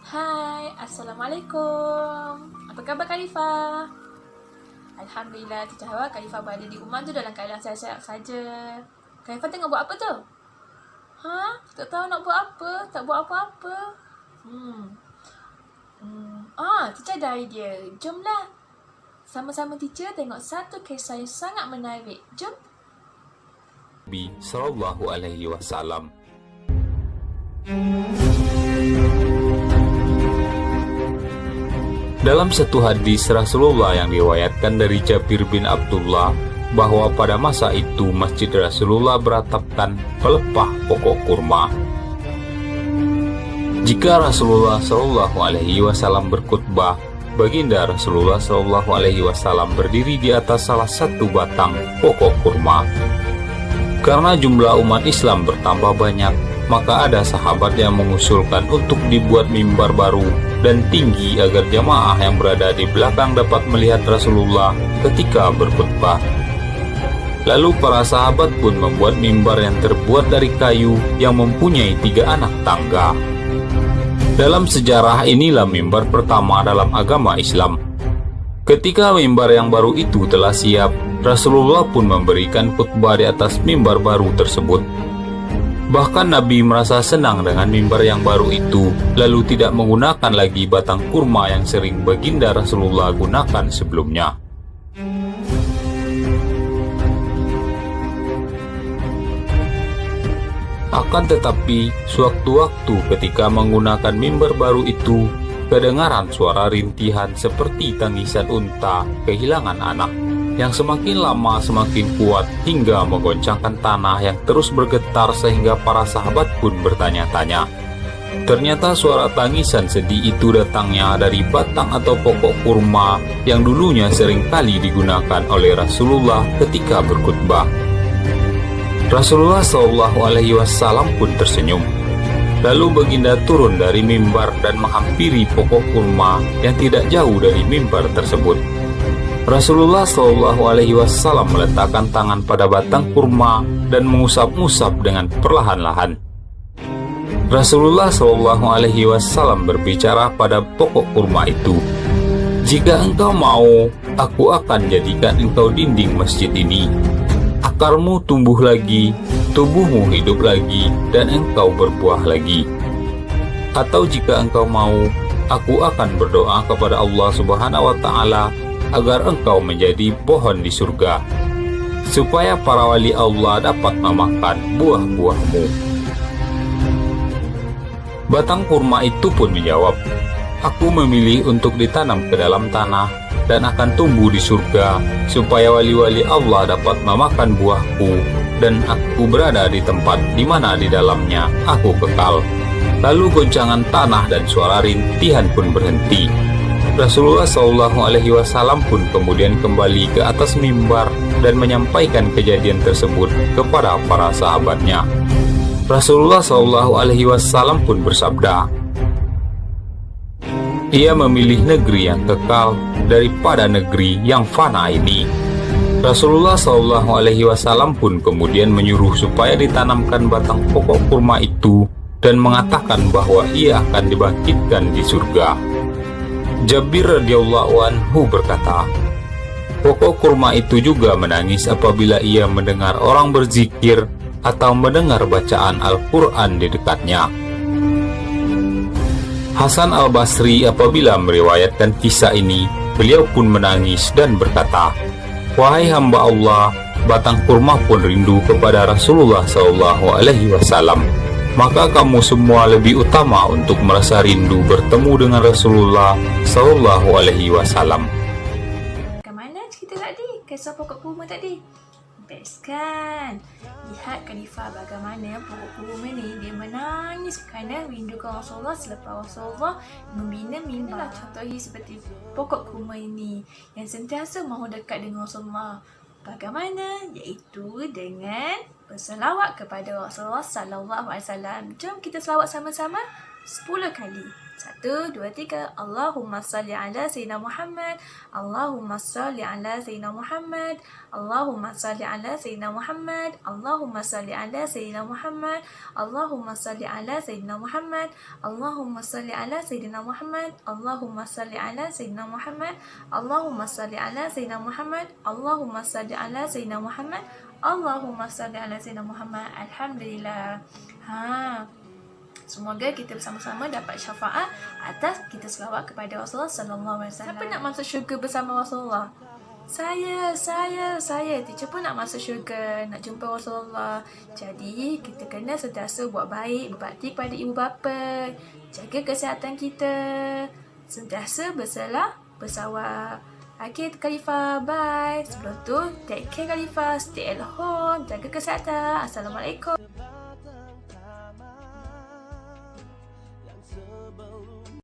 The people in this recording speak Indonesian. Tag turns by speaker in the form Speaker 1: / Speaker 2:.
Speaker 1: Hai, Assalamualaikum. Apa khabar Khalifah? Alhamdulillah, Cica Hawa Khalifah berada di rumah tu dalam keadaan sihat-sihat saja. Khalifah tengah buat apa tu? Tak tahu nak buat apa, tak buat apa-apa. Cica ada idea. Jomlah. Sama-sama teacher tengok satu kisah yang sangat menarik. Jom.
Speaker 2: Nabi Sallallahu Alaihi Wasallam. Dalam satu hadis Rasulullah yang diriwayatkan dari Jabir bin Abdullah bahwa pada masa itu masjid Rasulullah beratapkan pelepah pokok kurma. Jika Rasulullah Shallallahu Alaihi Wasallam berkhutbah, baginda Rasulullah Shallallahu Alaihi Wasallam berdiri di atas salah satu batang pokok kurma. Karena jumlah umat Islam bertambah banyak, maka ada sahabat yang mengusulkan untuk dibuat mimbar baru dan tinggi agar jamaah yang berada di belakang dapat melihat Rasulullah ketika berkhutbah. Lalu para sahabat pun membuat mimbar yang terbuat dari kayu yang mempunyai 3 anak tangga. Dalam sejarah inilah mimbar pertama dalam agama Islam. Ketika mimbar yang baru itu telah siap, Rasulullah pun memberikan khutbah di atas mimbar baru tersebut. Bahkan Nabi merasa senang dengan mimbar yang baru itu, lalu tidak menggunakan lagi batang kurma yang sering baginda Rasulullah gunakan sebelumnya. Akan tetapi, sewaktu-waktu ketika menggunakan mimbar baru itu, kedengaran suara rintihan seperti tangisan unta kehilangan anak, yang semakin lama semakin kuat hingga menggoncangkan tanah yang terus bergetar sehingga para sahabat pun bertanya-tanya. Ternyata suara tangisan sedih itu datangnya dari batang atau pokok kurma yang dulunya sering kali digunakan oleh Rasulullah ketika berkhutbah. Rasulullah Shallallahu Alaihi Wasallam pun tersenyum. Lalu baginda turun dari mimbar dan menghampiri pokok kurma yang tidak jauh dari mimbar tersebut. Rasulullah Shallallahu Alaihi Wasallam meletakkan tangan pada batang kurma dan mengusap-usap dengan perlahan-lahan. Rasulullah Shallallahu Alaihi Wasallam berbicara pada pokok kurma itu, "Jika engkau mau, aku akan jadikan engkau dinding masjid ini. Akarmu tumbuh lagi, tubuhmu hidup lagi, dan engkau berbuah lagi. Atau jika engkau mau, aku akan berdoa kepada Allah Subhanahu wa Ta'ala agar engkau menjadi pohon di surga, supaya para wali Allah dapat memakan buah-buahmu." Batang kurma itu pun menjawab, "Aku memilih untuk ditanam ke dalam tanah dan akan tumbuh di surga, supaya wali-wali Allah dapat memakan buahku, dan aku berada di tempat di mana di dalamnya aku kekal." Lalu goncangan tanah dan suara rintihan pun berhenti. Rasulullah Shallallahu Alaihi Wasallam pun kemudian kembali ke atas mimbar dan menyampaikan kejadian tersebut kepada para sahabatnya. Rasulullah Shallallahu Alaihi Wasallam pun bersabda, "Ia memilih negeri yang kekal daripada negeri yang fana ini." Rasulullah Shallallahu Alaihi Wasallam pun kemudian menyuruh supaya ditanamkan batang pokok kurma itu dan mengatakan bahwa ia akan dibangkitkan di surga. Jabir radhiyallahu anhu berkata, "Pokok kurma itu juga menangis apabila ia mendengar orang berzikir atau mendengar bacaan Al-Quran di dekatnya." Hasan al-Basri apabila meriwayatkan kisah ini, beliau pun menangis dan berkata, "Wahai hamba Allah, batang kurma pun rindu kepada Rasulullah Shallallahu Alaihi Wasallam. Maka kamu semua lebih utama untuk merasa rindu bertemu dengan Rasulullah Shallallahu Alaihi Wasallam."
Speaker 1: Bagaimana cerita tadi? Kisah pokok kurma tadi? Best kan? Lihat Khalifah bagaimana pokok kurma ni dia menangis kerana rindukan Rasulullah selepas Rasulullah membina mimbar. Contohnya seperti pokok kurma ini yang sentiasa mahu dekat dengan Rasulullah. Bagaimana? Iaitu dengan berselawat kepada Rasulullah sallallahu alaihi wasallam. Jom kita selawat sama-sama 10 kali. 1, 2, 3. Allahumma salli ala Sayyidina Muhammad. Allahumma salli ala Sayyidina Muhammad. Allahumma salli ala Sayyidina Muhammad. Allahumma salli ala Sayyidina Muhammad. Allahumma salli ala Sayyidina Muhammad. Allahumma salli ala Sayyidina Muhammad. Allahumma salli ala Sayyidina Muhammad. Allahumma salli ala Sayyidina Muhammad. Allahumma salli ala Sayyidina Muhammad. Allahumma salli ala Sayyidina Muhammad. Alhamdulillah. Semoga kita bersama-sama dapat syafaat atas kita selawat kepada Rasulullah sallallahu alaihi wasallam. Siapa nak masuk syurga bersama Rasulullah? Saya. Teacher pun nak masuk syurga, nak jumpa Rasulullah. Jadi, kita kena sentiasa buat baik, berbakti kepada ibu bapa, jaga kesihatan kita, sentiasa bersawab. Okay, Khalifah, bye. Sebelum tu, take care Khalifah, stay at home, jaga kesihatan. Assalamualaikum.